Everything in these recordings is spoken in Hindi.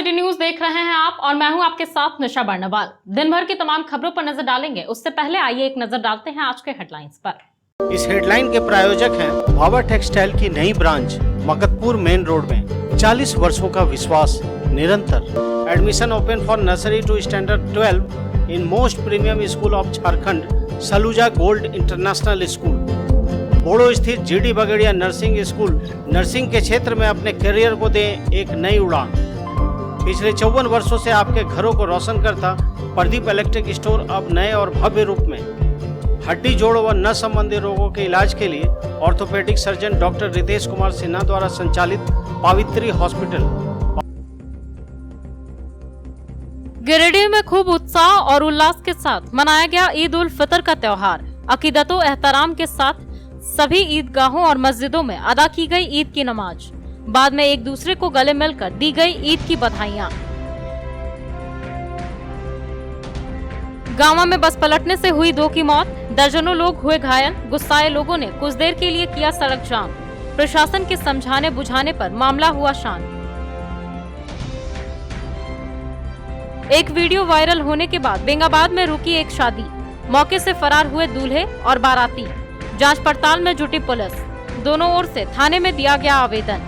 सिटी न्यूज देख रहे हैं आप और मैं हूं आपके साथ निशा बर्नवाल। दिन भर की तमाम खबरों पर नजर डालेंगे, उससे पहले आइए एक नजर डालते हैं आज के हेडलाइंस पर। इस हेडलाइन के प्रायोजक हैं भावा टेक्सटाइल की नई ब्रांच मकतपुर मेन रोड में। 40 वर्षों का विश्वास निरंतर। Admission open for nursery to standard 12 in most premium school of Jharkhand, Saluja gold international school. Bodo स्थित GD Bagaria nursing school nursing के क्षेत्र में अपने करियर को दें एक नई उड़ान। पिछले 54 वर्षों से आपके घरों को रोशन करता प्रदीप इलेक्ट्रिक स्टोर अब नए और भव्य रूप में। हड्डी जोड़ व नस संबंधी रोगों के इलाज के लिए orthopaedic surgeon doctor Ritesh Kumar Sinha द्वारा संचालित पावित्री हॉस्पिटल। गिरिडीह में खूब उत्साह और उल्लास के साथ मनाया गया ईद उल फितर का त्योहार। अकीदतो एहतराम के साथ सभी ईदगाहों और मस्जिदों में अदा की गई ईद की नमाज। बाद में एक दूसरे को गले मिलकर दी गई ईद की बधाइयां। गांव में बस पलटने से हुई 2 की मौत, दर्जनों लोग हुए घायल। गुस्साए लोगों ने कुछ देर के लिए किया सड़क जाम। प्रशासन के समझाने बुझाने पर मामला हुआ शांत। एक वीडियो वायरल होने के बाद बेंगाबाद में रुकी एक शादी। मौके से फरार हुए दूल्हे और बाराती। जांच पड़ताल में जुटी पुलिस। दोनों ओर से थाने में दिया गया आवेदन।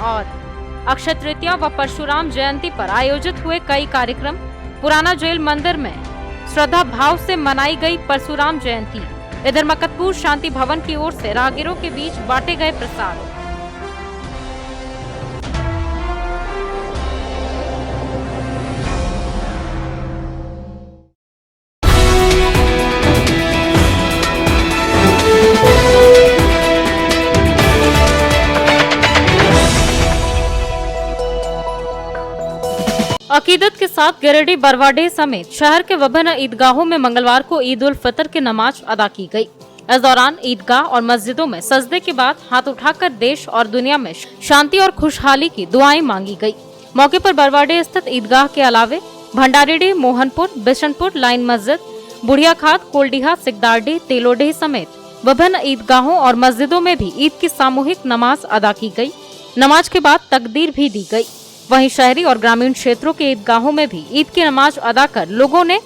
और अक्षय तृतीया व परशुराम जयंती पर आयोजित हुए कई कार्यक्रम। पुराना जेल मंदिर में श्रद्धा भाव से मनाई गई परशुराम जयंती। इधर मकतपुर शांति भवन की ओर से राहगीरों के बीच बांटे गए प्रसाद। अकीदत के साथ गिरिडीह बरवाडीह समेत शहर के विभिन्न ईदगाहों में मंगलवार को ईद उल फितर की नमाज अदा की गई। इस दौरान ईदगाह और मस्जिदों में सजदे के बाद हाथ उठाकर देश और दुनिया में शांति और खुशहाली की दुआएं मांगी गई। मौके पर बरवाडीह स्थित ईदगाह के अलावे भंडारीडीह, मोहनपुर, बिशनपुर, लाइन मस्जिद, बुढ़िया खाद, कोलडीहा, सिकदारडीह, तेलोडीह समेत विभिन्न ईदगाहों और मस्जिदों में भी ईद की सामूहिक नमाज अदा की गई। नमाज के बाद तकदीर भी दी गई। वहीं शहरी और ग्रामीण क्षेत्रों के ईदगाहों में भी ईद की नमाज अदा कर लोगों ने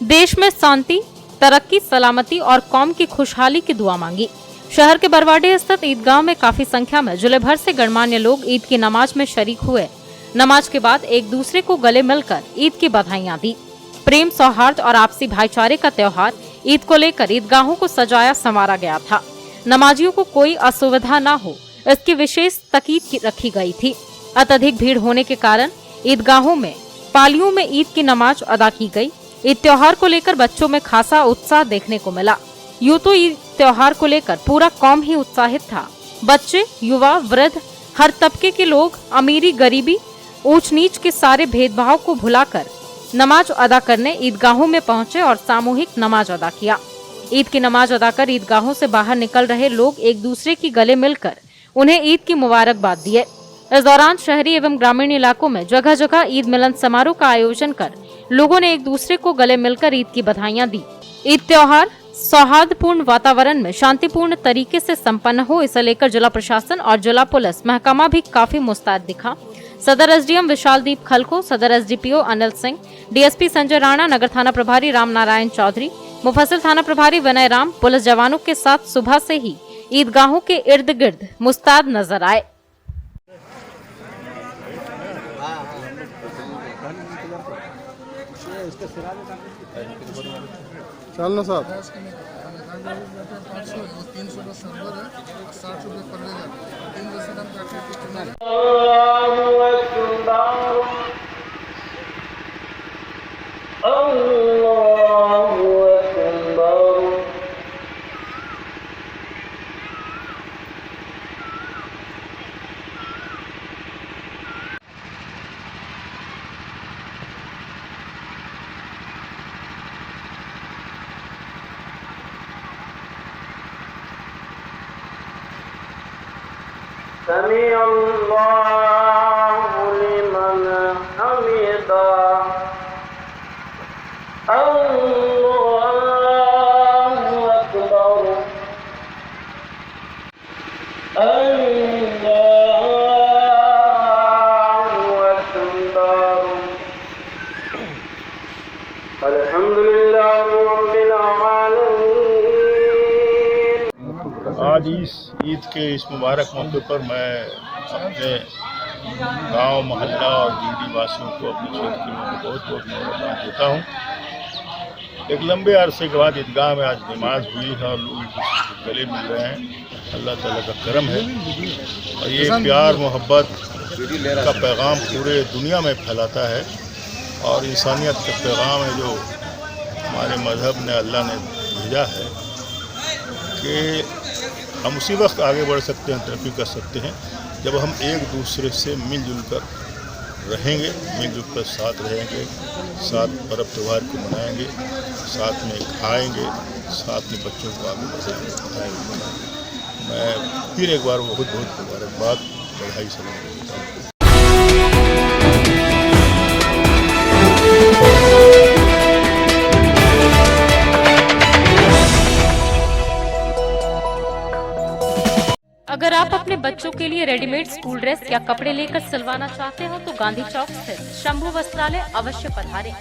देश में शांति, तरक्की, सलामती और कौम की खुशहाली की दुआ मांगी। शहर के बरवाडीह स्थित ईदगाह में काफी संख्या में जिले भर से गणमान्य लोग ईद की नमाज में शरीक हुए। नमाज के बाद एक दूसरे को गले मिलकर ईद की बधाइयां दी। प्रेम, सौहार्द और आपसी भाईचारे का त्योहार ईद को लेकर ईदगाहों को सजाया संवारा गया था। नमाजियों को कोई असुविधा न हो, इसकी विशेष ताकीद रखी गई थी। अत्यधिक भीड़ होने के कारण ईदगाहों में पालियों में ईद की नमाज अदा की गई। ईद त्योहार को लेकर बच्चों में खासा उत्साह देखने को मिला। यूं तो ईद त्योहार को लेकर पूरा कौम ही उत्साहित था। बच्चे, युवा, वृद्ध, हर तबके के लोग अमीरी, गरीबी, ऊंच नीच के सारे भेदभाव को भुलाकर नमाज अदा करने ईदगाहों में पहुंचे और सामूहिक नमाज अदा किया। ईद की नमाज अदा कर ईदगाहों से बाहर निकल रहे लोग एक दूसरे की गले मिलकर उन्हें ईद की मुबारकबाद दिए। इस दौरान शहरी एवं ग्रामीण इलाकों में जगह जगह ईद मिलन समारोह का आयोजन कर लोगों ने एक दूसरे को गले मिलकर ईद की बधाइयां दी। ईद त्योहार सौहार्दपूर्ण वातावरण में शांतिपूर्ण तरीके से संपन्न हो, इसे लेकर जिला प्रशासन और जिला पुलिस महकमा भी काफी मुस्तैद दिखा। सदर एसडीएम विशालदीप खलको, सदर एसडीपीओ अनिल सिंह, डीएसपी संजय राणा, नगर थाना प्रभारी राम नारायण चौधरी, मुफस्सिल थाना प्रभारी विनय राम पुलिस जवानों के साथ सुबह से ही ईदगाहों के इर्द गिर्द मुस्तैद नजर आए। चलना साहब 300 का सर्वर है, 60 रुपये पर लेगा। 3 रेसिडेंट समी अल्लाहु लिमन हमिदा। अल्लाहु अकबर। अल्लाहु आज इस ईद के इस मुबारक मौके पर मैं अपने गांव, मोहल्ला और गिरिडीह वासियों को, अपने क्षेत्र के लोगों को बहुत बहुत मुबारकबाद देता हूँ। एक लंबे अरसे के बाद ईदगाह में आज नमाज हुई है और लोग एक दूसरे के गले मिल रहे हैं। अल्लाह ताला का करम है और ये प्यार मोहब्बत का पैगाम पूरे दुनिया में फैलाता है और इंसानियत का पैगाम है जो हमारे मज़हब ने, अल्लाह ने भेजा है कि हम उसी वक्त आगे बढ़ सकते हैं, तरक्की कर सकते हैं जब हम एक दूसरे से मिलजुल कर रहेंगे, मिलजुल कर साथ रहेंगे, साथ पर्व त्यौहार को मनाएंगे, साथ में खाएंगे, साथ में बच्चों को आगे बढ़ाएंगे। मैं फिर एक बार बहुत बहुत मुबारकबाद, बधाई सलाम देता हूँ। अगर आप अपने बच्चों के लिए रेडीमेड स्कूल ड्रेस या कपड़े लेकर सिलवाना चाहते हो तो गांधी चौक स्थित शंभू वस्त्रालय अवश्य पधारें।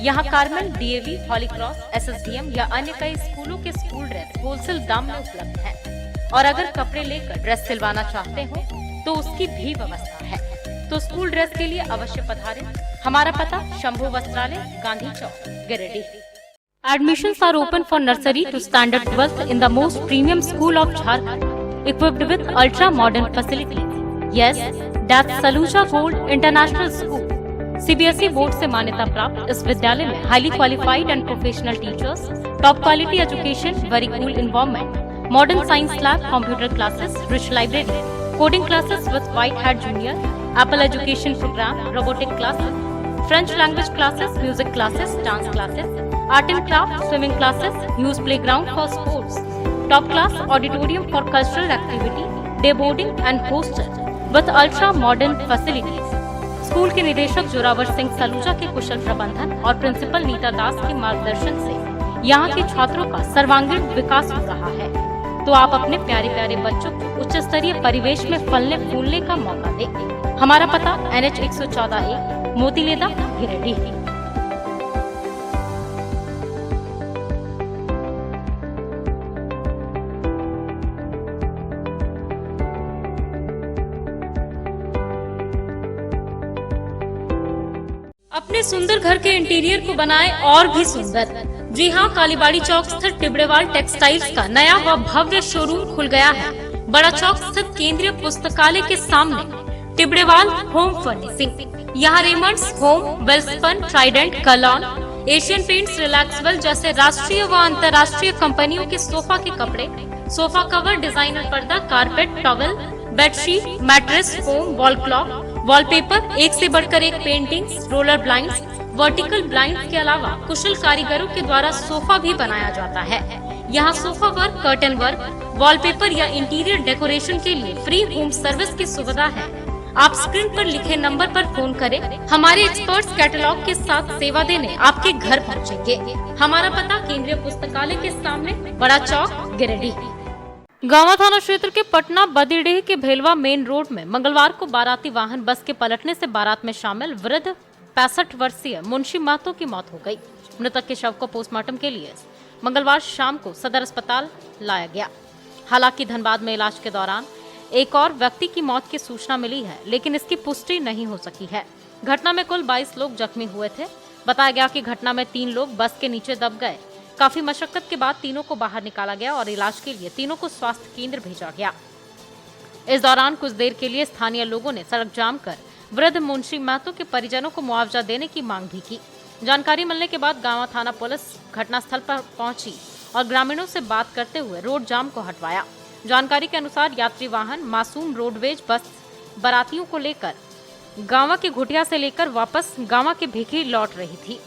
यहाँ कार्मेल, डीएवी, हॉली क्रॉस, एसएसडीएम या अन्य कई स्कूलों के स्कूल ड्रेस होलसेल दाम में उपलब्ध हैं। और अगर कपड़े लेकर ड्रेस सिलवाना चाहते हो तो उसकी भी व्यवस्था है। तो स्कूल ड्रेस के लिए अवश्य पधारें। हमारा पता शंभू वस्त्रालय, गांधी चौक, Giridih. Admissions are open for nursery to standard 12th in the most premium school of Jharkhand, equipped with ultra modern facilities. Yes, that's Saluja Gold International School. CBSE board से मान्यता प्राप्त इस विद्यालय में highly qualified and professional teachers, top quality education, very cool environment, modern science lab, computer classes, rich library, coding classes with White Hat Junior, Apple education programme, robotic classes, French language classes, music classes, dance classes, art and craft, swimming classes, huge playground for sports, top class auditorium for cultural activity, day boarding and hostel with ultra modern facilities. School के निदेशक जोरावर सिंह सलूजा के कुशल प्रबंधन और प्रिंसिपल नीता दास के मार्गदर्शन से यहाँ के छात्रों का सर्वांगीण विकास हो रहा है। तो आप अपने प्यारे प्यारे बच्चों को उच्च स्तरीय परिवेश में फलने फूलने का मौका दें। हमारा पता NH 114A, मोतीलेदा, गिरिडीह। अपने सुंदर घर के इंटीरियर को बनाएं और भी सुंदर। जी हाँ, कालीबाड़ी चौक स्थित टिबड़ेवाल टेक्सटाइल्स का नया व भव्य शोरूम खुल गया है। बड़ा चौक स्थित केंद्रीय पुस्तकालय के सामने टिबड़ेवाल होम फर्निशिंग। यहाँ Raymonds home, Welspun, Trident, Kalon, Asian Paints, Relaxwell जैसे राष्ट्रीय व अंतर्राष्ट्रीय कंपनियों के सोफा के कपड़े, सोफा कवर, डिजाइनर पर्दा, carpet, towel, bedsheet, mattress, foam, wall clock, wallpaper, एक से बढ़कर एक paintings, roller blinds, vertical blinds के अलावा कुशल कारीगरों के द्वारा सोफा भी बनाया जाता है। यहाँ sofa work, curtain work, wallpaper या इंटीरियर डेकोरेशन के लिए फ्री होम सर्विस की सुविधा है। आप स्क्रीन पर लिखे नंबर पर फोन करें। हमारे एक्सपर्ट्स कैटलॉग के साथ सेवा देने आपके घर पहुँचेंगे। हमारा पता केंद्रीय पुस्तकालय के सामने, बड़ा चौक, गिरिडीह। गांवा थाना क्षेत्र के पटना बदीडीह के भेलवा मेन रोड में मंगलवार को बाराती वाहन बस के पलटने से बारात में शामिल वृद्ध 65 वर्षीय मुंशी महतो की मौत हो गई। मृतक के शव को पोस्टमार्टम के लिए मंगलवार शाम को सदर अस्पताल लाया गया। हालांकि धनबाद में इलाज के दौरान एक और व्यक्ति की मौत की सूचना मिली है, लेकिन इसकी पुष्टि नहीं हो सकी है। घटना में कुल 22 लोग जख्मी हुए थे। बताया गया कि घटना में 3 लोग बस के नीचे दब गए। काफी मशक्कत के बाद तीनों को बाहर निकाला गया और इलाज के लिए तीनों को स्वास्थ्य केंद्र भेजा गया। इस दौरान कुछ देर के लिए स्थानीय लोगों ने सड़क जाम कर वृद्ध मुंशी महतो के परिजनों को मुआवजा देने की मांग भी की। जानकारी मिलने के बाद गांवा थाना पुलिस घटनास्थल पर पहुंची और ग्रामीणों से बात करते हुए रोड जाम को हटवाया। जानकारी के अनुसार यात्री वाहन मासूम रोडवेज बस बारातियों को लेकर गांवा के घुटिया से लेकर वापस गांवा के भिखरी लौट रही थी।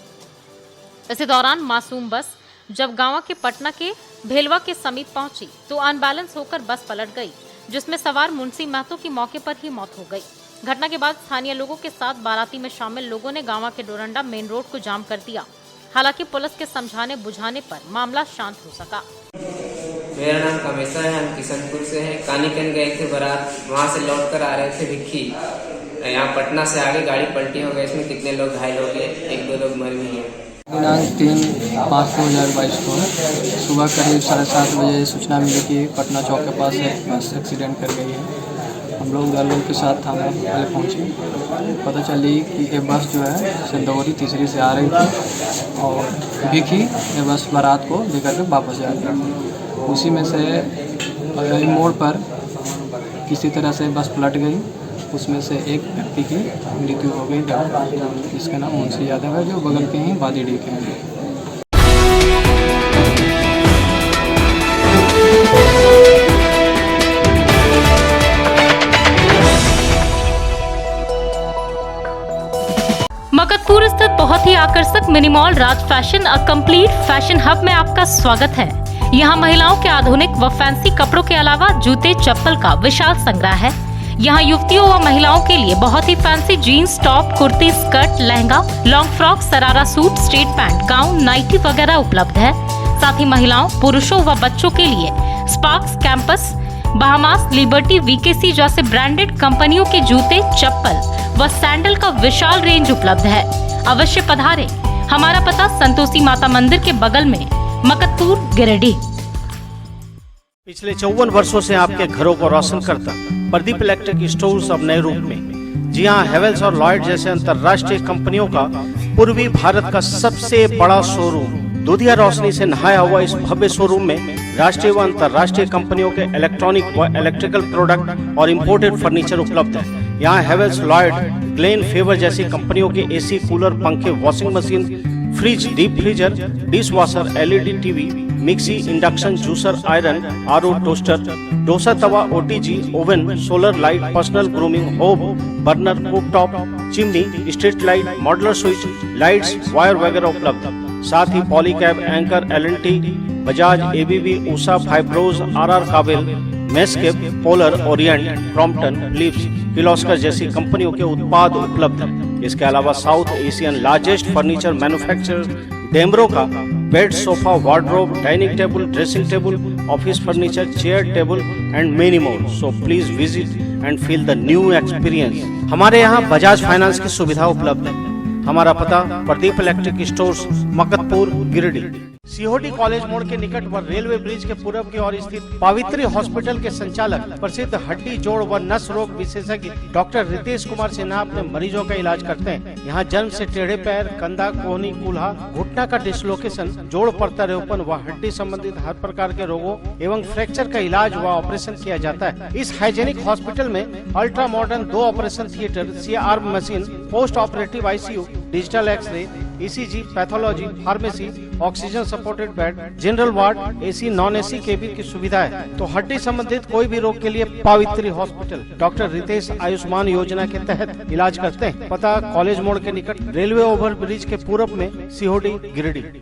इसी दौरान मासूम बस जब गांवा के पटना के भेलवा के समीप पहुंची तो अनबैलेंस होकर बस पलट गई, जिसमें सवार मुंशी महतो की मौके पर ही मौत हो गई। घटना के बाद स्थानीय लोगों के साथ बाराती में शामिल लोगों ने गांवा के डोरंडा मेन रोड को जाम कर दिया। हालांकि पुलिस के समझाने बुझाने पर मामला शांत हो सका। मेरा नाम कमेसा है, हम किशनपुर से हैं। कानीकन गए थे बारात, वहाँ से लौट कर आ रहे थे भिक्खी। यहाँ पटना से आगे गाड़ी पलटी हो गई, इसमें कितने लोग घायल हो गए, 1-2 लोग मर भी हैं। दिनांक 3/5/2022 को सुबह करीब 7:30 बजे सूचना मिली कि पटना चौक के पास एक बस एक्सीडेंट कर गई है। हम लोग दल के साथ थाना पहले पहुँचे। पता चली कि ये बस जो है सिंदौरी तीसरी से आ रही थी और भिखी ये बस बारात को लेकर के वापस जा रही थी। उसी में से मोड़ पर किसी तरह से बस पलट गई। उसमें से एक व्यक्ति की मृत्यु हो गई, जिसका नाम मुंशी यादव है, जो बगल के ही बादीडी के हैं। मकतपुर स्थित बहुत ही आकर्षक mini mall Raj fashion a complete fashion hub में आपका स्वागत है। यहाँ महिलाओं के आधुनिक व फैंसी कपड़ों के अलावा जूते चप्पल का विशाल संग्रह है। यहाँ युवतियों व महिलाओं के लिए बहुत ही fancy jeans, top, kurti, skirt, lehenga, long frock, sharara suit, straight pant, gown, nightie वगैरह उपलब्ध है। साथ ही महिलाओं, पुरुषों व बच्चों के लिए स्पार्क्स, कैंपस, बहामास, लिबर्टी, वीकेसी जैसे ब्रांडेड कंपनियों के जूते, चप्पल व सैंडल का विशाल रेंज उपलब्ध है। अवश्य पधारें। हमारा पता संतोषी माता मंदिर के बगल में, मकतपुर, गिरिडीह। पिछले 54 वर्षों से आपके घरों को रोशन करता प्रदीप इलेक्ट्रिक स्टोर्स अब नए रूप में। जी हां, हेवेल्स और लॉयड जैसे अंतर्राष्ट्रीय कंपनियों का पूर्वी भारत का सबसे बड़ा शोरूम। दूधिया रोशनी से नहाया हुआ इस भव्य शोरूम में राष्ट्रीय व अंतर्राष्ट्रीय कंपनियों के इलेक्ट्रॉनिक व इलेक्ट्रिकल प्रोडक्ट और इंपोर्टेड फर्नीचर उपलब्ध है। यहाँ हेवेल्स, लॉयड, ग्लेन, फेवर जैसी कंपनियों के एसी, कूलर, पंखे, washing machine, fridge, deep freezer, dish washer, LED TV, mixie, induction, juicer, iron, RO, toaster, dosa tawa, OTG, oven, solar light, personal grooming, hob, burner, cooktop, chimney, street light, modular switch, lights, wire वगैरह उपलब्ध। साथ ही Polycab, Anchor, LNT, Bajaj, ABB, Usha, Fybros, RR Kabel, मेस्केप, पोलर, ओरिएंट, क्रॉम्पटन, लिप्स, किर्लोस्कर जैसी कंपनियों के उत्पाद उपलब्ध हैं। इसके अलावा South Asian largest furniture manufacturer Damro का bed, sofa, wardrobe, dining table, dressing table, office furniture, chair table and many more. So please visit and feel the new experience. हमारे यहाँ बजाज फाइनेंस की सुविधा उपलब्ध है। हमारा पता प्रदीप इलेक्ट्रिक स्टोर्स, मकतपुर, गिरिडीह। सीहोडी कॉलेज मोड़ के निकट व रेलवे ब्रिज के पूरब की ओर स्थित पावित्री हॉस्पिटल के संचालक प्रसिद्ध हड्डी, जोड़ व नस रोग विशेषज्ञ डॉक्टर रितेश कुमार सिन्हा अपने मरीजों का इलाज करते हैं। यहाँ जन्म से टेढ़े पैर, कंधा, कोहनी, कूल्हा, घुटना का डिसलोकेशन, जोड़ प्रत्यारोपण व हड्डी संबंधित हर प्रकार के रोगों एवं फ्रैक्चर का इलाज व ऑपरेशन किया जाता है। इस हाइजेनिक हॉस्पिटल में ultra modern 2 operation theatre, CR machine, post operative ICU, digital x-ray, ECG, pathology, pharmacy, oxygen supported bed, general ward, AC, non AC cabin की सुविधा है। तो हड्डी संबंधित कोई भी रोग के लिए पावित्री हॉस्पिटल डॉक्टर रितेश आयुष्मान योजना के तहत इलाज करते हैं। पता कॉलेज मोड़ के निकट रेलवे ओवर ब्रिज के पूरब में, सीहोडी, गिरिडीह।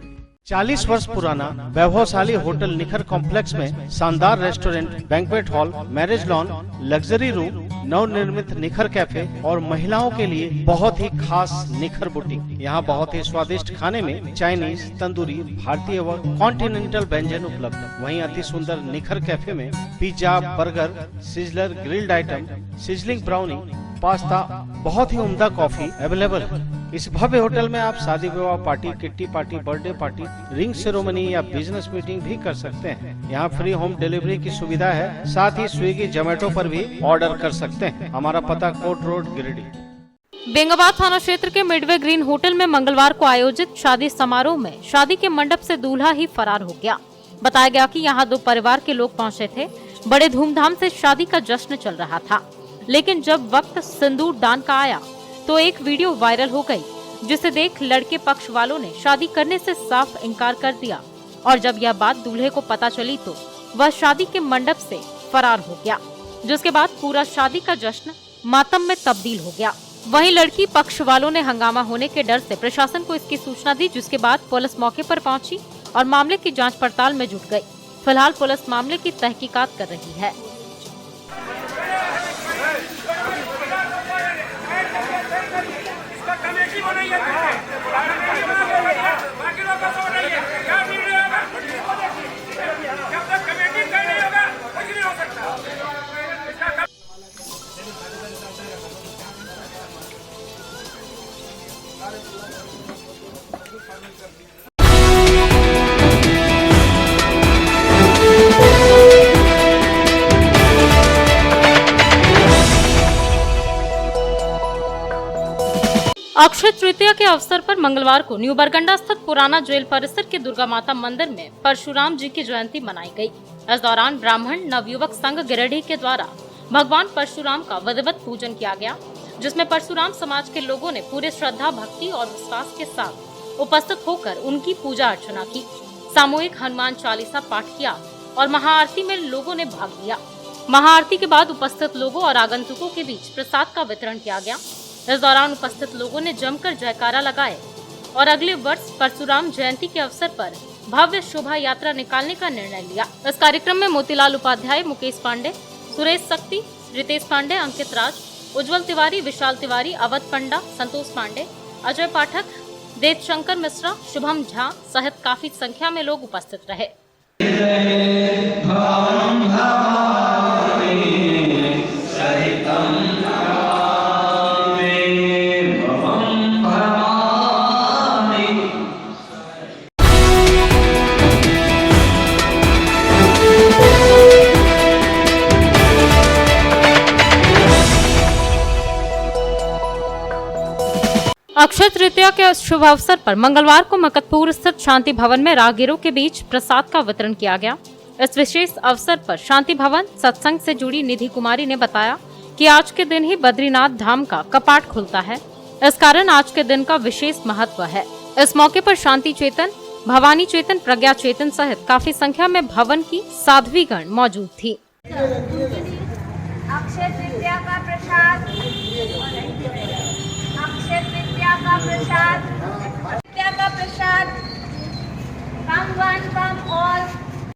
40 वर्ष पुराना वैभवशाली होटल निखर कॉम्प्लेक्स में शानदार restaurant, banquet hall, marriage lawn, luxury room, नवनिर्मित निखर कैफे और महिलाओं के लिए बहुत ही खास निखर बुटीक। यहाँ बहुत ही स्वादिष्ट खाने में चाइनीज, तंदूरी, भारतीय व कॉन्टिनेंटल व्यंजन उपलब्ध। वहीं अति सुंदर निखर कैफे में pizza, burger, sizzler, grilled item, sizzling brownie, pasta, बहुत ही उम्दा कॉफी अवेलेबल है। इस भव्य होटल में आप शादी विवाह party, kitty party, birthday party, ring ceremony या बिजनेस मीटिंग भी कर सकते हैं। यहाँ फ्री होम डिलीवरी की सुविधा है। साथ ही स्विगी, जोमेटो पर भी ऑर्डर कर सकते हैं। हमारा पता कोट रोड, गिरिडीह। बेंगाबाद थाना क्षेत्र के मिडवे ग्रीन होटल में मंगलवार को आयोजित शादी समारोह में शादी के मंडप से दूल्हा ही फरार हो गया। बताया गया कि यहाँ 2 परिवार के लोग पहुँचे थे। बड़े धूमधाम से शादी का जश्न चल रहा था, लेकिन जब वक्त सिंदूर दान का आया तो एक वीडियो वायरल हो गई, जिसे देख लड़के पक्ष वालों ने शादी करने से साफ इनकार कर दिया। और जब यह बात दूल्हे को पता चली तो वह शादी के मंडप से फरार हो गया, जिसके बाद पूरा शादी का जश्न मातम में तब्दील हो गया। वहीं लड़की पक्ष वालों ने हंगामा होने के डर से प्रशासन को इसकी सूचना दी, जिसके बाद पुलिस मौके पर पहुंची और मामले की जांच पड़ताल में जुट गई। फिलहाल पुलिस मामले की तहकीकात कर रही है। अक्षय तृतीया के अवसर पर मंगलवार को न्यू बरगंडा स्थित पुराना जेल परिसर के दुर्गा माता मंदिर में परशुराम जी की जयंती मनाई गई। इस दौरान ब्राह्मण नवयुवक संघ गिरिडीह के द्वारा भगवान परशुराम का विधिवत पूजन किया गया, जिसमें परशुराम समाज के लोगों ने पूरे श्रद्धा, भक्ति और विश्वास के साथ उपस्थित होकर उनकी पूजा अर्चना की। सामूहिक हनुमान चालीसा पाठ किया और महाआरती में लोगों ने भाग लिया। महाआरती के बाद उपस्थित लोगों और आगंतुकों के बीच प्रसाद का वितरण किया गया। इस दौरान उपस्थित लोगों ने जमकर जयकारा लगाए और अगले वर्ष परशुराम जयंती के अवसर पर भव्य शोभा यात्रा निकालने का निर्णय लिया। इस कार्यक्रम में मोतीलाल उपाध्याय, मुकेश पांडे, सुरेश शक्ति, रितेश पांडे, अंकित राज, उज्जवल तिवारी, विशाल तिवारी, अवध पंडा, संतोष पांडे, अजय पाठक, देव शंकर मिश्रा, शुभम झा सहित काफी संख्या में लोग उपस्थित रहे। अक्षय तृतीया के शुभ अवसर पर मंगलवार को मकतपुर स्थित शांति भवन में राहगीरों के बीच प्रसाद का वितरण किया गया। इस विशेष अवसर पर शांति भवन सत्संग से जुड़ी निधि कुमारी ने बताया कि आज के दिन ही बद्रीनाथ धाम का कपाट खुलता है, इस कारण आज के दिन का विशेष महत्व है। इस मौके पर शांति चेतन, भवानी चेतन, प्रज्ञा चेतन सहित काफी संख्या में भवन की साध्वीगण मौजूद थी। अक्षय तृतीया का प्रसाद, अक्षय तृतीया का प्रसाद, तृतीया का प्रसाद, कम वन कम ऑल।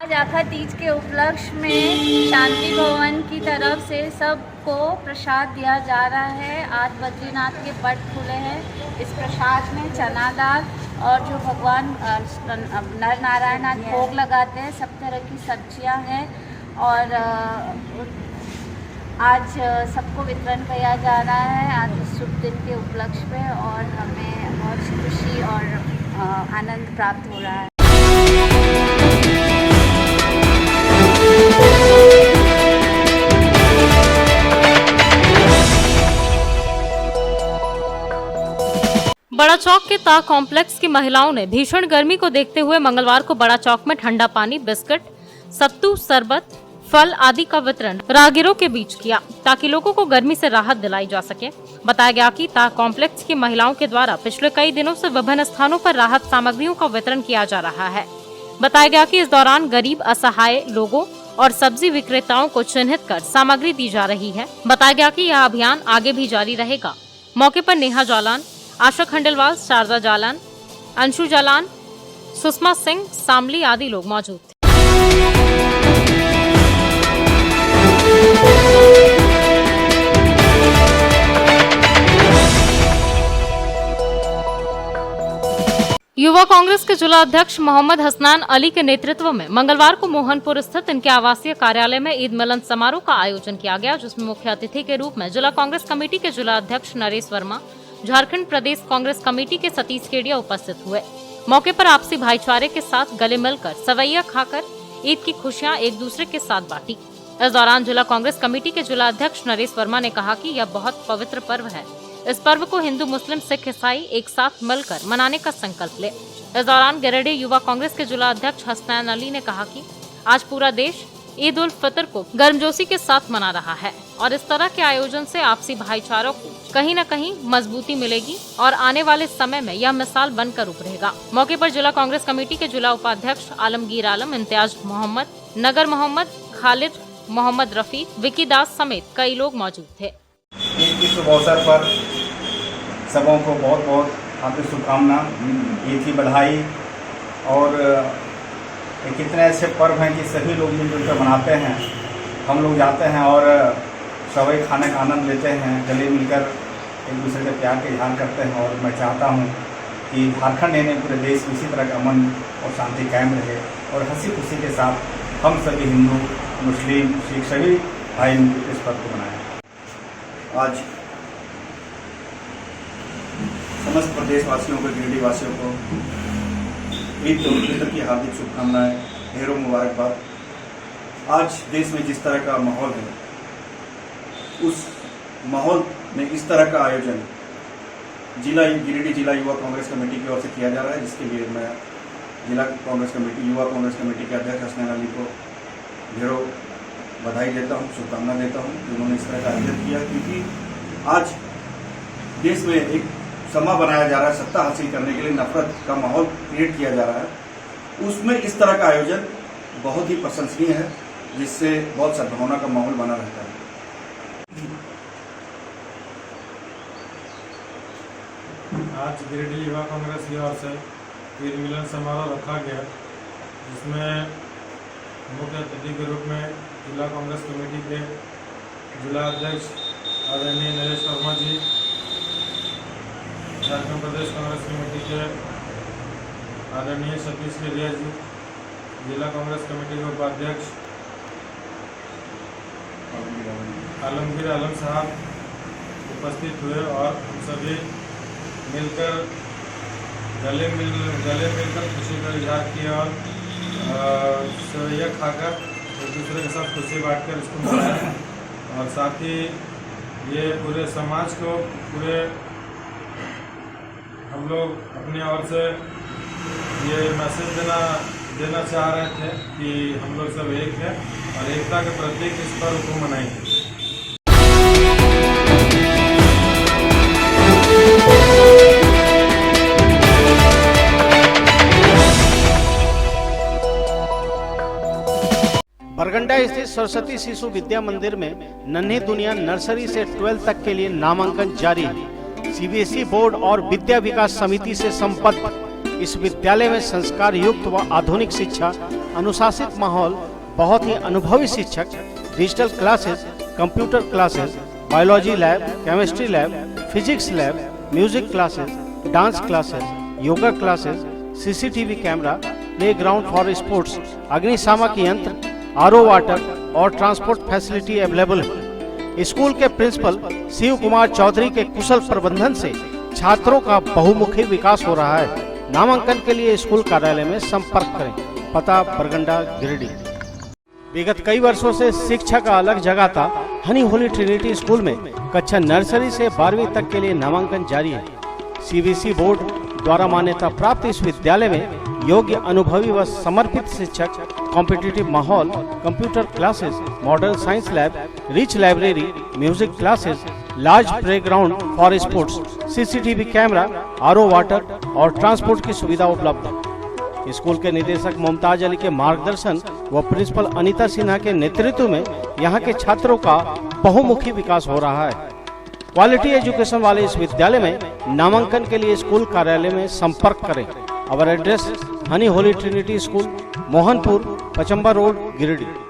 आज आखा तीज के उपलक्ष्य में शांति भवन की तरफ से सबको प्रसाद दिया जा रहा है। आज बद्रीनाथ के पट खुले हैं। इस प्रसाद में चना दाल और जो भगवान नर नारायण आज भोग लगाते हैं, सब तरह की सब्जियां हैं और आज सबको वितरण किया जा रहा है आज इस शुभ दिन के उपलक्ष्य में और हमें बहुत खुशी और आनंद प्राप्त हो रहा है। बड़ा चौक के ता कॉम्प्लेक्स की महिलाओं ने भीषण गर्मी को देखते हुए मंगलवार को बड़ा चौक में ठंडा पानी, बिस्किट, सत्तू, शरबत, फल आदि का वितरण राहगीरों के बीच किया ताकि लोगों को गर्मी से राहत दिलाई जा सके। बताया गया कि ता कॉम्प्लेक्स की महिलाओं के द्वारा पिछले कई दिनों से विभिन्न स्थानों पर राहत सामग्रियों का वितरण किया जा रहा है। बताया गया कि इस दौरान गरीब, असहाय लोगों और सब्जी विक्रेताओं को चिन्हित कर सामग्री दी जा रही है। बताया गया कि यह अभियान आगे भी जारी रहेगा। मौके पर नेहा जालान, आशा खंडेलवाल, शारदा जालान, अंशु जालान, सुषमा सिंह, सामली आदि लोग मौजूद थे। युवा कांग्रेस के जिला अध्यक्ष मोहम्मद हसनान अली के नेतृत्व में मंगलवार को मोहनपुर स्थित इनके आवासीय कार्यालय में ईद मिलन समारोह का आयोजन किया गया, जिसमें मुख्य अतिथि के रूप में जिला कांग्रेस कमेटी के जिला अध्यक्ष नरेश वर्मा, झारखंड प्रदेश कांग्रेस कमेटी के सतीश केडिया उपस्थित हुए। मौके पर आपसी भाईचारे के साथ गले मिलकर सवैया खाकर ईद की खुशियां एक दूसरे के साथ बांटी। इस दौरान जिला कांग्रेस कमेटी के जिला अध्यक्ष नरेश वर्मा ने कहा कि यह बहुत पवित्र पर्व है। इस पर्व को हिंदू, मुस्लिम, सिख, ईसाई एक साथ मिलकर मनाने का संकल्प ले। इस दौरान गिरिडीह युवा कांग्रेस के जिला अध्यक्ष हसनैन अली ने कहा कि आज पूरा देश ईद उल फितर को गर्मजोशी के साथ मना रहा है और इस तरह के आयोजन से आपसी भाईचारों को कहीं न कहीं मजबूती मिलेगी और आने वाले समय में यह मिसाल बनकर उभरेगा। मौके पर जिला कांग्रेस कमेटी के जिला उपाध्यक्ष आलमगीर आलम, इम्तियाज मोहम्मद, नगर मोहम्मद, खालिद मोहम्मद, रफीक, विकी दास समेत कई लोग मौजूद थे। ईद के शुभ अवसर पर सबों को बहुत बहुत हार्दिक शुभकामना, ईद की बधाई। और कितने ऐसे पर्व हैं कि सभी लोग मिलजुल कर मनाते हैं। हम लोग जाते हैं और सभी खाने का आनंद लेते हैं, गले मिलकर एक दूसरे के प्यार के इजहार करते हैं। और मैं चाहता हूँ कि झारखंड यानी पूरे देश में इसी तरह का अमन और शांति कायम रहे और हंसी खुशी के साथ हम सभी हिंदू, मुस्लिम, सिख सभी भाई इस पर्व को मनाएं। आज समस्त प्रदेशवासियों को, गिरिडीह वासियों को ईद उल फितर की हार्दिक शुभकामनाएं, ढेरों मुबारकबाद। आज देश में जिस तरह का माहौल है, उस माहौल में इस तरह का आयोजन गिरिडीह जिला युवा कांग्रेस कमेटी की ओर से किया जा रहा है, जिसके लिए मैं जिला कांग्रेस कमेटी, युवा कांग्रेस कमेटी के अध्यक्ष हसनैन अली को ढेरों बधाई देता हूं, शुभकामना देता हूं कि उन्होंने इस तरह का आयोजन किया। क्योंकि आज देश में एक समा बनाया जा रहा है, सत्ता हासिल करने के लिए नफरत का माहौल क्रिएट किया जा रहा है, उसमें इस तरह का आयोजन बहुत ही प्रशंसनीय है, जिससे बहुत सद्भावना का माहौल बना रहता है। आज गिरिडीह युवा कांग्रेस की ओर से वीर मिलन समारोह रखा गया, जिसमें मुख्य अतिथि के रूप में जिला कांग्रेस कमेटी के जिला अध्यक्ष आदरणीय नरेश वर्मा जी, झारखंड प्रदेश कांग्रेस कमेटी के आदरणीय सतीश केरिया जी, जिला कांग्रेस कमेटी के उपाध्यक्ष आलमगीर आलम साहब उपस्थित हुए और हम सभी मिलकर गले मिलकर खुशी का इजहार किया और सेवैया खाकर एक दूसरे के साथ खुशी बांटकर इसको मनाया। और साथ ही ये पूरे समाज को हम लोग अपनी ओर से ये मैसेज देना चाह रहे थे कि हम लोग सब एक हैं और एकता के प्रतीक इस पर्व को मनाएंगे। बरगंडा स्थित सरस्वती शिशु विद्या मंदिर में नन्ही दुनिया नर्सरी से 12 तक के लिए नामांकन जारी है। सीबीएसई बोर्ड और विद्या विकास समिति से संबद्ध इस विद्यालय में संस्कार युक्त व आधुनिक शिक्षा, अनुशासित माहौल, बहुत ही अनुभवी शिक्षक, digital classes, computer classes, biology lab, chemistry lab, physics lab, music classes, dance classes, yoga classes, CCTV camera, play ground for sports, अग्निशामक यंत्र, आरओ वाटर और ट्रांसपोर्ट फैसिलिटी अवेलेबल है। स्कूल के प्रिंसिपल शिव कुमार चौधरी के कुशल प्रबंधन से छात्रों का बहुमुखी विकास हो रहा है। नामांकन के लिए स्कूल कार्यालय में संपर्क करें। पता बरगंडा गिरिडीह। विगत कई वर्षों से शिक्षा का अलग जगह था। हनी होली ट्रिनिटी स्कूल में कक्षा नर्सरी से 12वीं तक के लिए नामांकन जारी है। सीबीएसई बोर्ड द्वारा मान्यता प्राप्त इस विद्यालय में योग्य, अनुभवी व समर्पित शिक्षक, कॉम्पिटिटिव माहौल, computer classes, modern science lab, rich library, music classes, large playground for sports, CCTV camera, RO water और ट्रांसपोर्ट की सुविधा उपलब्ध है। स्कूल के निदेशक मुमताज अली के मार्गदर्शन व प्रिंसिपल अनीता सिन्हा के नेतृत्व में यहाँ के छात्रों का बहुमुखी विकास हो रहा है। क्वालिटी एजुकेशन वाले इस विद्यालय में नामांकन के लिए स्कूल कार्यालय में संपर्क करें। Our address Honey Holy Trinity school, Mohanpur, Pachamba road, Giridih.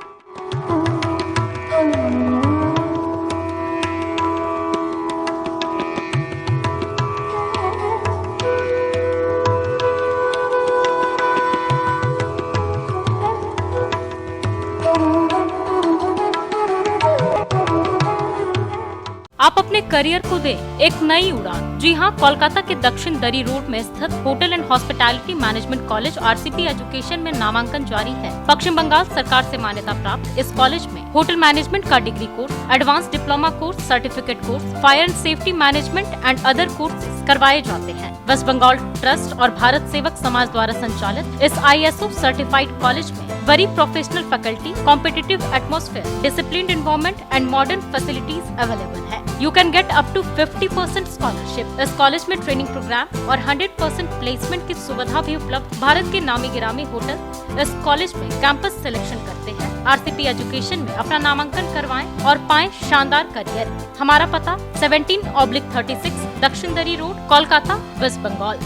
आप अपने करियर को दें एक नई उड़ान। जी हां, कोलकाता के दक्षिण दरी रोड में स्थित hotel and hospitality management college RCP education में नामांकन जारी है। पश्चिम बंगाल सरकार से मान्यता प्राप्त इस कॉलेज में होटल मैनेजमेंट का degree course, advance diploma course, certificate course, fire and safety management and other courses करवाए जाते हैं। वेस्ट बंगाल ट्रस्ट और भारत सेवक समाज द्वारा संचालित इस ISO सर्टिफाइड कॉलेज में very professional faculty, competitive atmosphere, disciplined environment and modern facilities available है। You can get up to 50% scholarship. इस कॉलेज में ट्रेनिंग प्रोग्राम और 100% प्लेसमेंट की सुविधा भी उपलब्ध। भारत के नामी गिरामी होटल इस कॉलेज में कैंपस सिलेक्शन करते हैं। आरसीपी एजुकेशन में अपना नामांकन करवाएं और पाएं शानदार करियर। हमारा पता 17/36 दक्षिण दरी रोड, कोलकाता, वेस्ट बंगाल।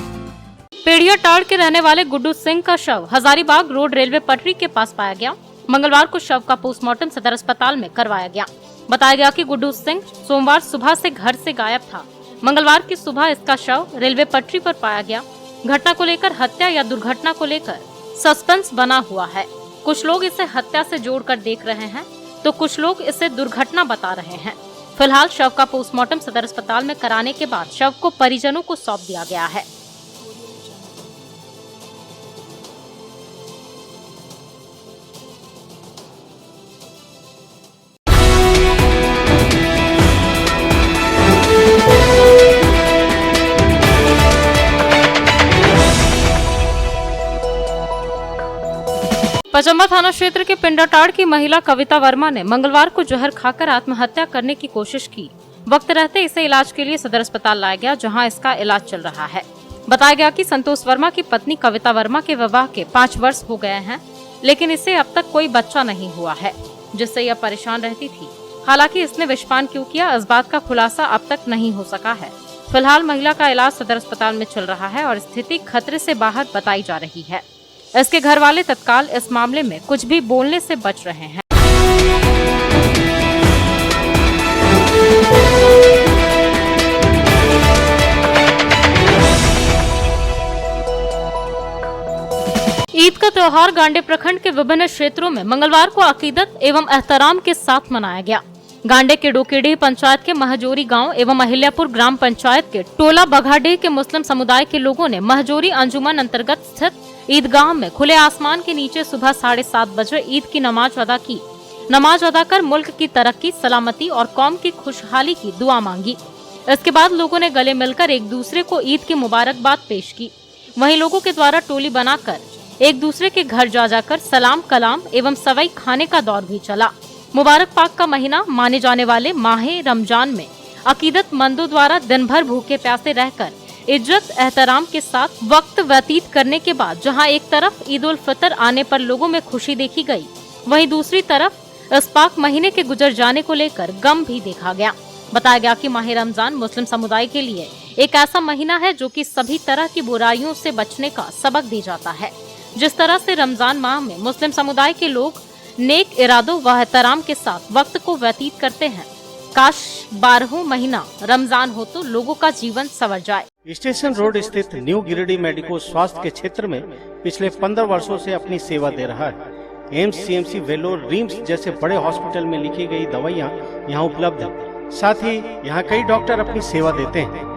पेड़िया टाड़ के रहने वाले गुड्डू सिंह का शव हजारीबाग रोड रेलवे पटरी के पास पाया गया। मंगलवार को शव का पोस्टमार्टम सदर अस्पताल में करवाया गया। बताया गया कि गुड्डू सिंह सोमवार सुबह से घर से गायब था। मंगलवार की सुबह इसका शव रेलवे पटरी पर पाया गया। घटना को लेकर हत्या या दुर्घटना को लेकर सस्पेंस बना हुआ है। कुछ लोग इसे हत्या से जोड़कर देख रहे हैं तो कुछ लोग इसे दुर्घटना बता रहे हैं। फिलहाल शव का पोस्टमार्टम सदर अस्पताल में कराने के बाद शव को परिजनों को सौंप दिया गया है। पचम्बा थाना क्षेत्र के पिंडाटाड़ की महिला कविता वर्मा ने मंगलवार को जहर खाकर आत्महत्या करने की कोशिश की। वक्त रहते इसे इलाज के लिए सदर अस्पताल लाया गया, जहां इसका इलाज चल रहा है। बताया गया कि संतोष वर्मा की पत्नी कविता वर्मा के विवाह के 5 वर्ष हो गए हैं, लेकिन इसे अब तक कोई बच्चा नहीं हुआ है, जिससे यह परेशान रहती थी। हालांकि इसने विषपान क्यों किया, इस बात का खुलासा अब तक नहीं हो सका है। फिलहाल महिला का इलाज सदर अस्पताल में चल रहा है और स्थिति खतरे से बाहर बताई जा रही है। इसके घर वाले तत्काल इस मामले में कुछ भी बोलने से बच रहे हैं। ईद का त्योहार गांडे प्रखंड के विभिन्न क्षेत्रों में मंगलवार को अकीदत एवं एहतराम के साथ मनाया गया। गांडे के डोकेडीह पंचायत के महजोरी गांव एवं अहिल्यापुर ग्राम पंचायत के टोला बघाडीह के मुस्लिम समुदाय के लोगों ने महजोरी अंजुमन अंतर्गत स्थित ईदगाह में खुले आसमान के नीचे सुबह 7:30 बजे ईद की नमाज अदा की। नमाज अदा कर मुल्क की तरक्की, सलामती और कौम की खुशहाली की दुआ मांगी। इसके बाद लोगों ने गले मिलकर एक दूसरे को ईद की मुबारकबाद पेश की। वहीं लोगों के द्वारा टोली बनाकर एक दूसरे के घर जा जाकर सलाम कलाम एवं सवई खाने का दौर भी चला। मुबारक पाक का महीना माने जाने वाले माहे रमजान में अकीदत मंदों द्वारा दिन भर भूखे प्यासे रहकर इज्जत एहतराम के साथ वक्त व्यतीत करने के बाद जहां एक तरफ ईद उल फितर आने पर लोगों में खुशी देखी गई, वहीं दूसरी तरफ इस पाक महीने के गुजर जाने को लेकर गम भी देखा गया। बताया गया कि माह रमजान मुस्लिम समुदाय के लिए एक ऐसा महीना है जो कि सभी तरह की बुराइयों से बचने का सबक दे जाता है। जिस तरह से रमजान माह में मुस्लिम समुदाय के लोग नेक इरादों व एहतराम के साथ वक्त को व्यतीत करते हैं, काश 12वां महीना रमजान हो तो लोगों का जीवन संवर जाए। स्टेशन रोड स्थित न्यू गिरिडीह मेडिको स्वास्थ्य के क्षेत्र में पिछले 15 वर्षों से अपनी सेवा दे रहा है। एम्स, सीएमसी, वेलोर, रिम्स जैसे बड़े हॉस्पिटल में लिखी गई दवाइयाँ यहाँ उपलब्ध है। साथ ही यहाँ कई डॉक्टर अपनी सेवा देते हैं।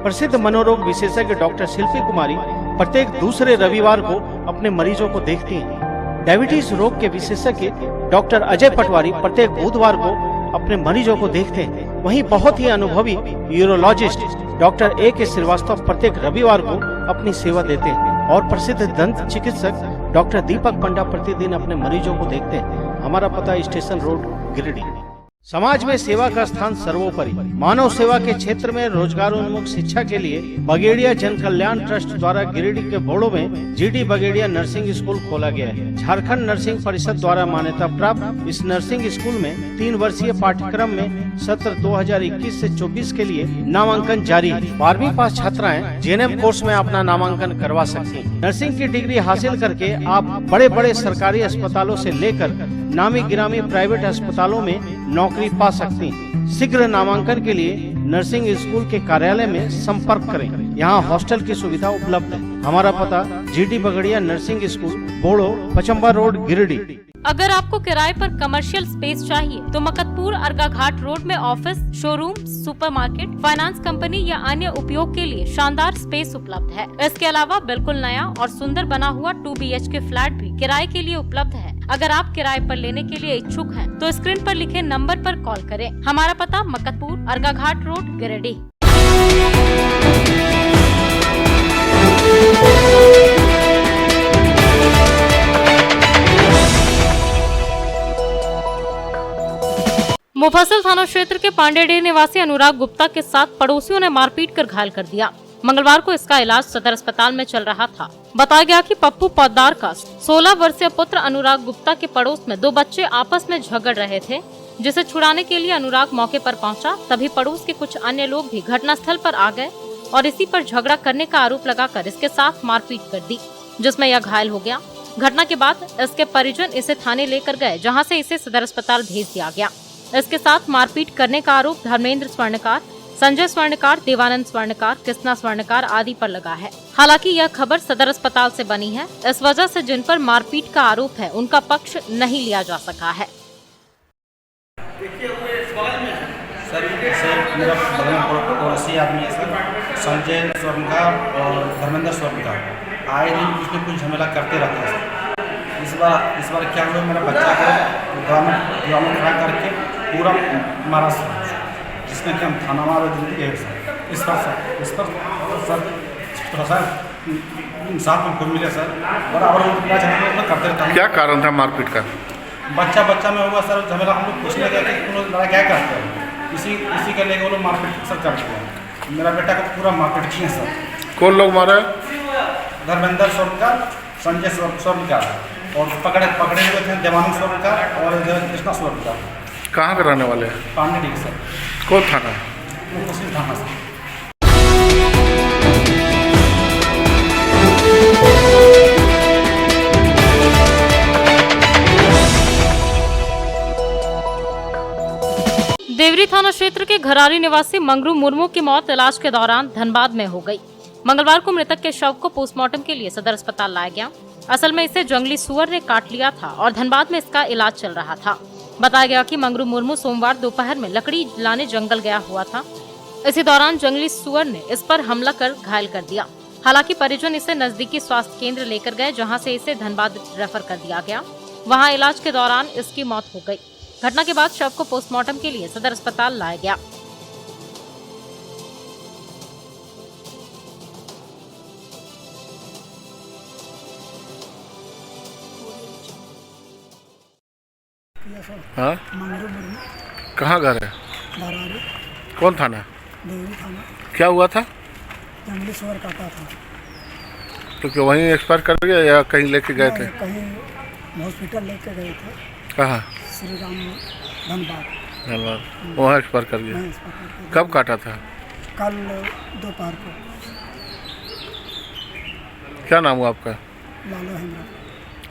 प्रसिद्ध मनोरोग विशेषज्ञ डॉक्टर शिल्पी कुमारी प्रत्येक दूसरे रविवार को अपने मरीजों को देखती हैं। डायबिटीज रोग के विशेषज्ञ डॉक्टर अजय पटवारी प्रत्येक बुधवार को अपने मरीजों को देखते हैं। वहीं बहुत ही अनुभवी यूरोलॉजिस्ट डॉक्टर A.K. श्रीवास्तव प्रत्येक रविवार को अपनी सेवा देते हैं और प्रसिद्ध दंत चिकित्सक डॉक्टर दीपक पंडा प्रतिदिन अपने मरीजों को देखते हैं। हमारा पता स्टेशन रोड गिरिडीह। समाज में सेवा का स्थान सर्वोपरि। मानव सेवा के क्षेत्र में रोजगार उन्मुख शिक्षा के लिए बगेड़िया जन कल्याण ट्रस्ट द्वारा गिरिडीह के बोड़ो में GD बगेड़िया नर्सिंग स्कूल खोला गया है। झारखंड नर्सिंग परिषद द्वारा मान्यता प्राप्त इस नर्सिंग स्कूल में 3 वर्षीय पाठ्यक्रम में सत्र 2021 से 24 के लिए नामांकन जारी है। 12वीं पास छात्राएं JNM कोर्स में अपना नामांकन करवा सकती हैं। नर्सिंग की डिग्री हासिल करके आप बड़े बड़े सरकारी अस्पतालों से लेकर नामी गिरामी प्राइवेट अस्पतालों में नौकरी पा सकती हैं। शीघ्र नामांकन के लिए नर्सिंग स्कूल के कार्यालय में संपर्क करें। यहाँ हॉस्टल की सुविधा उपलब्ध है। हमारा पता GD बगड़िया नर्सिंग स्कूल, बोड़ो, पचम्बा रोड, गिरिडीह। अगर आपको किराए पर कमर्शियल स्पेस चाहिए तो मकतपुर अर्गा घाट रोड में office, showroom, supermarket, finance company या अन्य उपयोग के लिए शानदार स्पेस उपलब्ध है। इसके अलावा बिल्कुल नया और सुंदर बना हुआ 2 BHK फ्लैट भी किराए के लिए उपलब्ध है। अगर आप किराए पर लेने के लिए इच्छुक हैं, तो स्क्रीन पर लिखे नंबर पर कॉल करें। हमारा पता मकतपुर अर्गा घाट रोड, गिरिडीह। मुफस्सिल थाना क्षेत्र के पांडेडीह निवासी अनुराग गुप्ता के साथ पड़ोसियों ने मारपीट कर घायल कर दिया। मंगलवार को इसका इलाज सदर अस्पताल में चल रहा था। बताया गया कि पप्पू पौदार का 16 वर्षीय पुत्र अनुराग गुप्ता के पड़ोस में 2 बच्चे आपस में झगड़ रहे थे, जिसे छुड़ाने के लिए अनुराग मौके पर पहुंचा। तभी पड़ोस के कुछ अन्य लोग भी घटनास्थल पर आ गए और इसी पर झगड़ा करने का आरोप लगाकर इसके साथ मारपीट कर दी, जिसमें यह घायल हो गया। घटना के बाद इसके परिजन इसे थाने लेकर गए, जहाँ से इसे सदर अस्पताल भेज दिया गया। इसके साथ मारपीट करने का आरोप धर्मेंद्र स्वर्णकार, संजय स्वर्णकार, देवानंद स्वर्णकार, कृष्णा स्वर्णकार आदि पर लगा है। हालांकि यह खबर सदर अस्पताल से बनी है। इस वजह से जिन पर मारपीट का आरोप है उनका पक्ष नहीं लिया जा सका है। सर मेरा पड़ोसी आदमी है सर, संजय स्वर्णकार और धर्मेंद्र स्वर्णकार आए दिन कुछ न कुछ झमेला करते रहते हैं सर। इस बार क्या हुआ, मेरा बच्चा को ग्राउंड खड़ा करके पूरा मारा सर, जिसमें कि हम थाना में आवेदन दिए सर। इस पर सर थोड़ा सा साथ में घुल मिले सर, बराबर हम पूरा झमेला करते रहता हूँ। क्या कारण था मारपीट का? बच्चा में हुआ सर झमेला, हम लोग पूछने गए कि तुम लोग लड़ाई क्या करते हो, इसी के लेके वो लोग मारपीट सर करते हैं। मेरा बेटा को पूरा मारपीट किए सर। कौन लोग मारे? धर्मेंद्र स्वर्णकर, संजय स्वर्णकर, और पकड़े हुए थे देवानंद स्वर्णकर और कृष्णा स्वर्णकर। कहाँ के रहने वाले? पांडेडी सर। कौन थाना? मुस्लिम थाना सर। देवरी थाना क्षेत्र के घरारी निवासी मंगरू मुर्मू की मौत इलाज के दौरान धनबाद में हो गई। मंगलवार को मृतक के शव को पोस्टमार्टम के लिए सदर अस्पताल लाया गया। असल में इसे जंगली सुअर ने काट लिया था और धनबाद में इसका इलाज चल रहा था। बताया गया कि मंगरू मुर्मू सोमवार दोपहर में लकड़ी लाने जंगल गया हुआ था। इसी दौरान जंगली सुअर ने इस पर हमला कर घायल कर दिया। हालांकि परिजन इसे नजदीकी स्वास्थ्य केंद्र लेकर गए, जहां से इसे धनबाद रेफर कर दिया गया। वहां इलाज के दौरान इसकी मौत हो गई। घटना के बाद शव को पोस्टमार्टम के लिए सदर अस्पताल लाया गया। हाँ? मंगरू मुर्मू, कहाँ घर है? घरारी, कौन थाना? देवरी थाना। क्या हुआ था? जंगली सुअर काटा था। तो क्या वहीं एक्सपायर कर गया या कहीं लेके गए थे? कहीं हॉस्पिटल लेके गए थे। कहाँ? श्री राम धनबाद। धनबाद, वहाँ एक्सपायर कर गया। कब काटा था? कल दोपहर को। क्या नाम हुआ आपका? लालो हेमरा।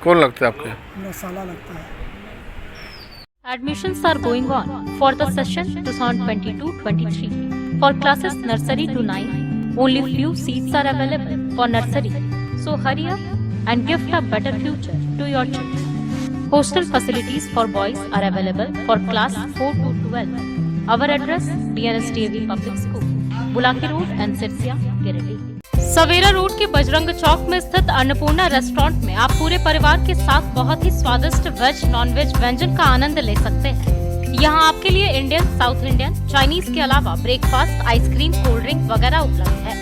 कौन लगता है आपके? मेरा साला लगता है। Admissions are going on for the session 2022-23 for classes nursery to 9. Only few seats are available for nursery, so hurry up and gift a better future to your children. Hostel facilities for boys are available for class 4 to 12. Our address: DNSTAV Public School, Bulaki road, एनसिरसिया, गिरिडीह। सवेरा रोड के बजरंग चौक में स्थित अन्नपूर्णा रेस्टोरेंट में आप पूरे परिवार के साथ बहुत ही स्वादिष्ट वेज नॉन वेज व्यंजन का आनंद ले सकते हैं। यहाँ आपके लिए इंडियन, साउथ इंडियन, चाइनीज के अलावा ब्रेकफास्ट, आइसक्रीम, कोल्ड ड्रिंक वगैरह उपलब्ध है।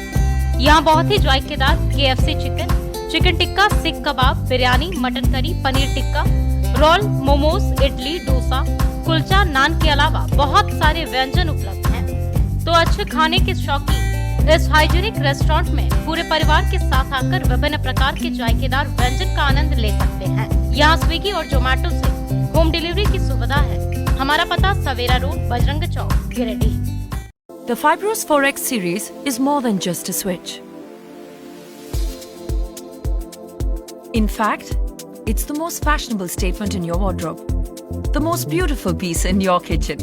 यहाँ बहुत ही जायकेदार KFC chicken, chicken tikka, seekh kebab, biryani, mutton curry, paneer tikka, roll, momos, idli, dosa, kulcha, naan के अलावा बहुत सारे व्यंजन उपलब्ध हैं। तो अच्छे खाने के शौकीन इस हाइजीनिक रेस्टोरेंट में पूरे परिवार के साथ आकर विभिन्न प्रकार के जायकेदार व्यंजन का आनंद ले सकते हैं। यहाँ स्विगी और जोमेटो से होम डिलीवरी की सुविधा है। हमारा पता: Savera road, Bajrang Chowk, Giridih. The Fibros 4X series is more than just a switch. In fact, it's the most fashionable statement in your wardrobe, the most beautiful piece in your kitchen,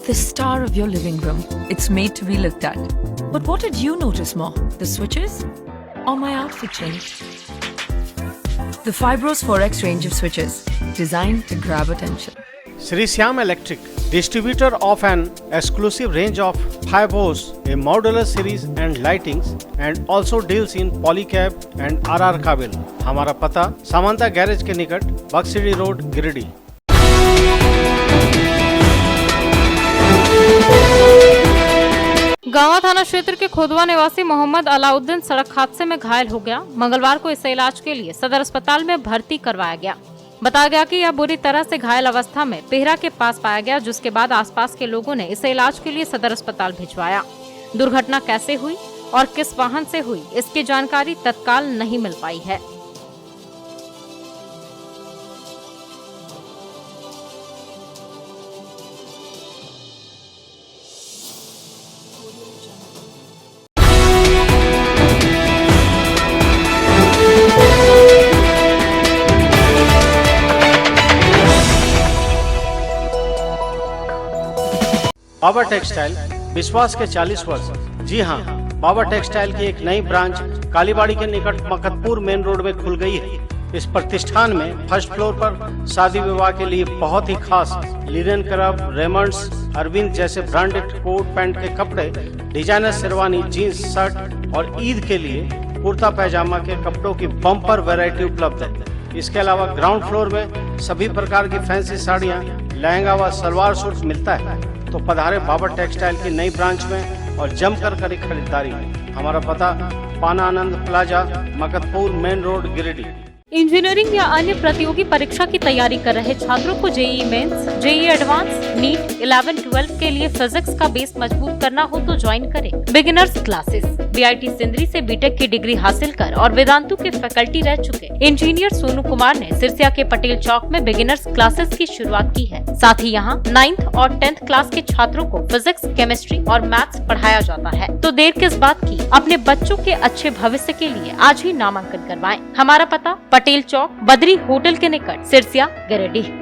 the star of your living room. It's made to be looked at. But what did you notice more? The switches or my outfit change? The Fibros 4X range of switches, designed to grab attention. Sri Syam Electric, distributor of an exclusive range of Fibros, a modular series and lightings, and also deals in polycab and RR काबिल। हमारा पता: समांता गैरेज के निकट, बक्सिडी रोड, गिरिडीह। गांवा थाना क्षेत्र के खोदवा निवासी मोहम्मद अलाउद्दीन सड़क हादसे में घायल हो गया। मंगलवार को इसे इलाज के लिए सदर अस्पताल में भर्ती करवाया गया। बताया गया कि यह बुरी तरह से घायल अवस्था में पेहरा के पास पाया गया, जिसके बाद आसपास के लोगों ने इसे इलाज के लिए सदर अस्पताल भिजवाया। दुर्घटना कैसे हुई और किस वाहन से हुई, इसकी जानकारी तत्काल नहीं मिल पाई है। बाबा टेक्सटाइल विश्वास के 40 वर्ष। जी हाँ, बाबा टेक्सटाइल की एक नई ब्रांच कालीबाड़ी के निकट मकतपुर मेन रोड में खुल गई है। इस प्रतिष्ठान में फर्स्ट फ्लोर पर शादी विवाह के लिए बहुत ही खास लिनन क्लब, रेमंड्स, अरविंद जैसे ब्रांडेड कोट पैंट के कपड़े, डिजाइनर शेरवानी, जीन्स, शर्ट और ईद के लिए कुर्ता पैजामा के कपड़ों की बम्पर वैरायटी उपलब्ध है। इसके अलावा ग्राउंड फ्लोर में सभी प्रकार की फैंसी साड़ियाँ, लहंगा व सलवार सूट मिलता है। तो पधारे बाबा टेक्सटाइल की नई ब्रांच में और जमकर करें खरीदारी। हमारा पता पाना Anand plaza, Maktapur main road, Giridih. Engineering या अन्य प्रतियोगी परीक्षा की तैयारी कर रहे छात्रों को JEE mains, JEE advance, NEET 11-12 के लिए फिजिक्स का बेस मजबूत करना हो तो ज्वाइन करें बिगिनर्स क्लासेस। बीआईटी सिंदरी से बीटेक की डिग्री हासिल कर और वेदांतु के फैकल्टी रह चुके इंजीनियर सोनू कुमार ने सिरसिया के पटेल चौक में बिगिनर्स क्लासेस की शुरुआत की है। साथ ही यहाँ 9th और 10th क्लास के छात्रों को फिजिक्स, केमिस्ट्री और मैथ्स पढ़ाया जाता है। तो देर किस बात की, अपने बच्चों के अच्छे भविष्य के लिए आज ही नामांकन करवाएं। हमारा पता पटेल चौक, बद्री होटल के निकट, Sirsiya, Giridih.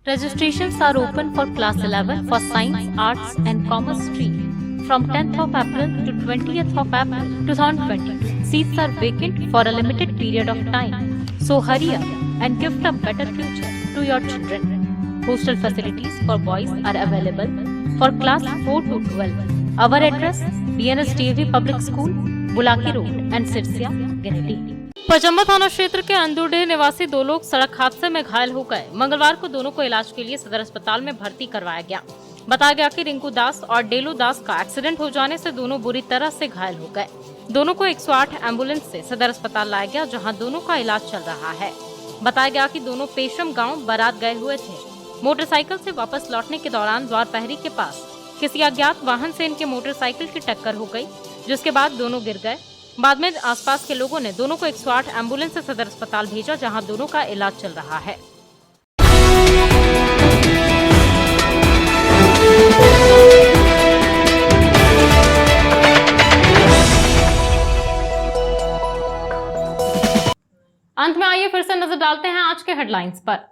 Registrations are open for class 11 for science, arts and commerce stream from 10th of April to 20th of April 2022. Seats are vacant for a limited period of time. So hurry up and gift a better future to your children. Hostel facilities for boys are available for class 4 to 12. Our address BNS DAV Public School, Bulaki road and Sirsiya, Giridih. Pachamba थाना क्षेत्र के अंदुडे निवासी 2 लोग सड़क हादसे में घायल हो गए। मंगलवार को दोनों को इलाज के लिए सदर अस्पताल में भर्ती करवाया गया। बताया गया कि रिंकू दास और डेलू दास का एक्सीडेंट हो जाने से दोनों बुरी तरह से घायल हो गए। दोनों को 108 एम्बुलेंस से सदर अस्पताल लाया गया, जहाँ दोनों का इलाज चल रहा है। बताया गया कि दोनों पेशम गाँव बारात गए हुए थे। मोटरसाइकिल से वापस लौटने के दौरान द्वारपहरी के पास किसी अज्ञात वाहन से इनके मोटरसाइकिल की टक्कर हो गई, जिसके बाद दोनों गिर गए। बाद में आसपास के लोगों ने दोनों को 108 एम्बुलेंस से सदर अस्पताल भेजा, जहां दोनों का इलाज चल रहा है। अंत में आइए फिर से नजर डालते हैं आज के हेडलाइंस पर।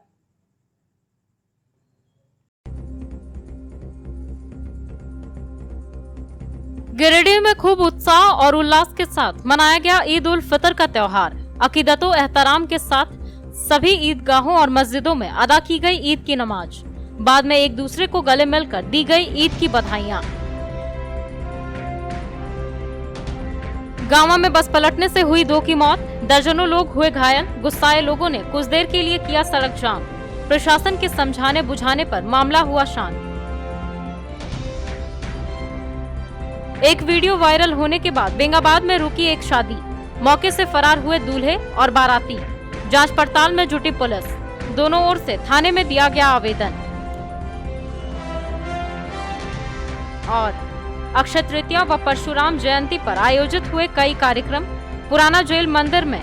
गिरिडीह में खूब उत्साह और उल्लास के साथ मनाया गया ईद उल फितर का त्योहार। अकीदतो एहतराम के साथ सभी ईदगाहों और मस्जिदों में अदा की गई ईद की नमाज। बाद में एक दूसरे को गले मिलकर दी गई ईद की बधाइयां। गांवा में बस पलटने से हुई 2 की मौत, दर्जनों लोग हुए घायल। गुस्साए लोगों ने कुछ देर के लिए किया सड़क जाम। प्रशासन के समझाने बुझाने पर मामला हुआ शांत। एक वीडियो वायरल होने के बाद बेंगाबाद में रुकी एक शादी, मौके से फरार हुए दूल्हे और बाराती। जांच पड़ताल में जुटी पुलिस, दोनों ओर से थाने में दिया गया आवेदन। और अक्षय तृतीया व परशुराम जयंती पर आयोजित हुए कई कार्यक्रम। पुराना जेल मंदिर में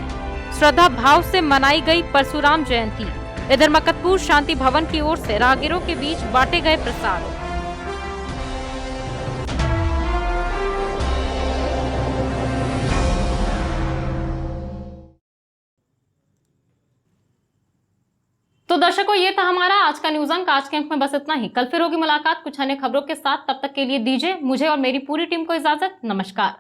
श्रद्धा भाव से मनाई गई परशुराम जयंती। इधर मकतपुर शांति भवन की ओर से राहगीरों के बीच बांटे गए प्रसाद। तो दर्शकों, ये था हमारा आज का न्यूज अंक। आज के अंक में बस इतना ही। कल फिर होगी मुलाकात कुछ अन्य खबरों के साथ। तब तक के लिए दीजिए मुझे और मेरी पूरी टीम को इजाजत। नमस्कार।